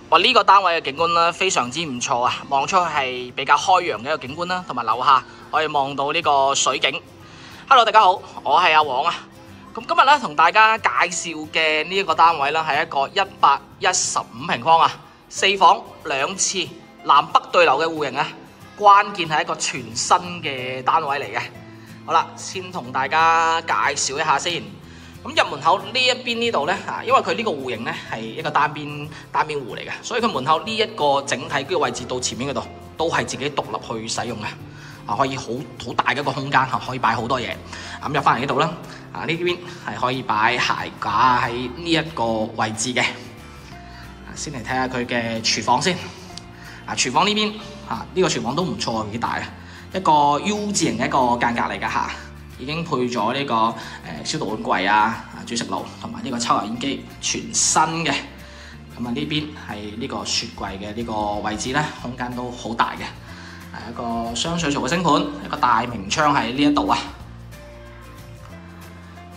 哇！呢個單位嘅景觀咧非常之唔錯啊，望出去係比較開揚嘅一個景觀啦，同埋樓下可以望到呢個水景。Hello， 大家好，我係阿黃啊。咁今日咧同大家介紹嘅呢一個單位咧係一個115平方啊，4房2廁南北對流嘅戶型啊。關鍵係一個全新嘅單位嚟嘅。好啦，先同大家介紹一下先。咁入門口呢一邊呢度呢，因為佢呢個戶型呢係一個單邊戶嚟嘅，所以佢門口呢一個整體嘅位置到前面嗰度都係自己獨立去使用嘅，可以好大嘅一個空間，可以擺好多嘢。咁入翻嚟呢度啦，呢邊係可以擺鞋架喺呢一個位置嘅。先嚟睇下佢嘅廚房先。廚房呢邊呢個廚房都唔錯，幾大啊，一個 U 字型嘅一個間隔嚟㗎嚇。已經配咗呢個消毒碗櫃啊、煮食爐同埋呢個抽油煙機，全新嘅。咁啊呢邊係呢個雪櫃嘅呢個位置咧，空間都好大嘅。係一個雙水槽嘅星盤，一個大明窗喺呢一度啊。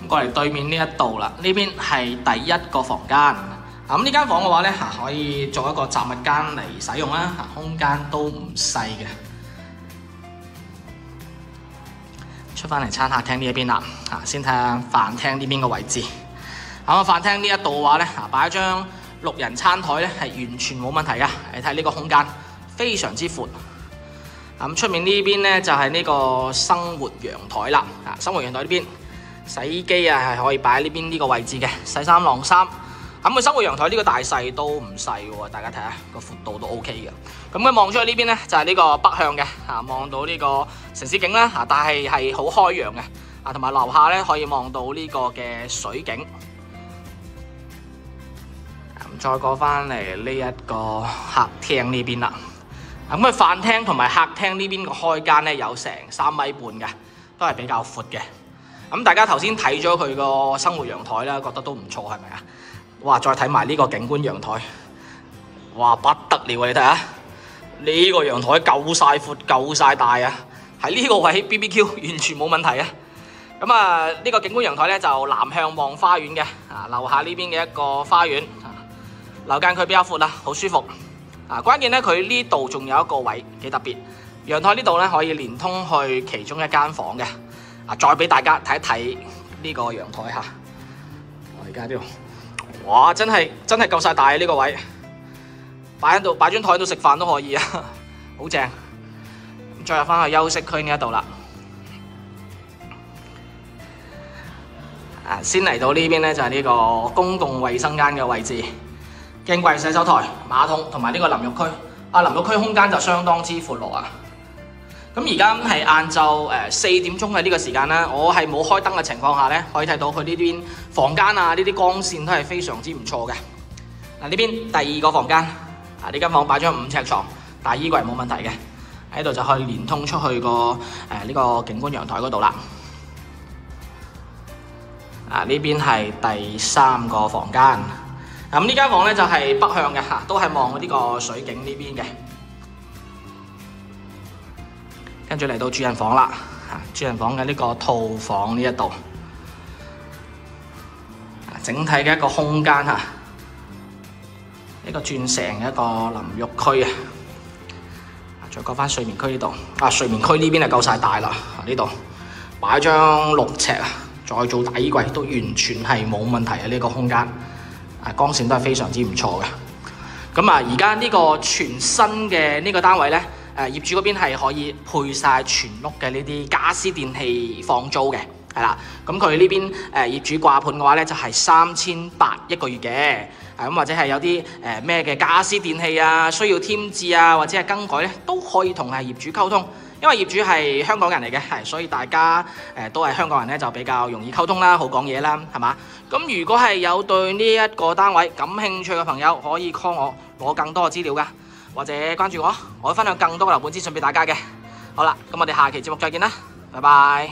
咁過嚟對面呢一度啦，呢邊係第一個房間。咁呢間房嘅話咧，可以做一個雜物間嚟使用啦，空間都唔細嘅。出翻嚟餐客廳呢一邊啦，先睇下飯廳呢邊嘅位置。咁飯廳呢一度嘅話咧，擺一張6人餐台咧係完全冇問題嘅。你睇呢個空間非常之闊。咁出面呢邊咧就係呢個生活陽台啦。生活陽台呢邊洗衣機啊係可以擺喺呢邊呢個位置嘅，洗衫晾衫。咁佢生活陽台呢個大細都唔細喎，大家睇下個闊度都 OK 嘅。咁佢望出去呢邊呢，就係呢個北向嘅，望到呢個城市景啦，但係好開揚嘅，同埋樓下呢可以望到呢個嘅水景。再過翻嚟呢一個客廳呢邊啦。咁佢飯廳同埋客廳呢邊個開間呢，有成3米半嘅，都係比較闊嘅。咁大家頭先睇咗佢個生活陽台啦，覺得都唔錯，係咪啊？哇！再睇埋呢個景觀陽台，哇不得了啊！你睇下呢個陽台夠晒闊、夠晒大啊！喺呢個位 BBQ 完全冇問題啊！咁啊，呢個景觀陽台咧就南向望花園嘅，樓下呢邊嘅一個花園，樓間距比較闊啦，好舒服。關鍵咧佢呢度仲有一個位幾特別，陽台呢度咧可以連通去其中一間房嘅。再俾大家睇一睇呢個陽台嚇，我而家呢度。哇！真係夠晒大啊！呢個位擺喺度，擺張台度食飯都可以啊，好正。再入翻去休息區呢一度啦。先嚟到呢邊咧就係呢個公共衛生間嘅位置，鏡櫃、洗手台、馬桶同埋呢個淋浴區。淋浴區空間就相當之闊落啊。咁而家係晏晝4點鐘嘅呢個時間啦，我係冇開燈嘅情況下咧，可以睇到佢呢邊房間啊，呢啲光線都係非常之唔錯嘅。呢邊第2個房間，呢間房擺張5尺床，但係衣櫃冇問題嘅，喺度就可以連通出去個呢個景觀陽台嗰度啦。呢邊係第3個房間，咁呢間房咧就係北向嘅，都係望呢個水景呢邊嘅。跟住嚟到主人房啦，主人房嘅呢個套房呢一度，整體嘅一個空間呢個轉成一個淋浴區啊。再講翻睡眠區呢度，睡眠區呢邊係夠晒大啦，呢度擺張6尺啊，再做大衣櫃都完全係冇問題啊！呢個空間光線都係非常之唔錯嘅。咁而家呢個全新嘅呢個單位呢。業主嗰邊係可以配晒全屋嘅呢啲家私電器放租嘅，係啦。咁佢呢邊業主掛盤嘅話咧，就係3800一個月嘅。咁或者係有啲咩嘅家私電器啊，需要添置啊，或者係更改咧，都可以同業主溝通。因為業主係香港人嚟嘅，所以大家都係香港人咧，就比較容易溝通啦，好講嘢啦，係嘛？咁如果係有對呢一個單位感興趣嘅朋友，可以 call 我攞更多嘅資料噶。或者關注我，我會分享更多嘅樓盤資訊俾大家嘅。好啦，咁我哋下期節目再見啦，拜拜。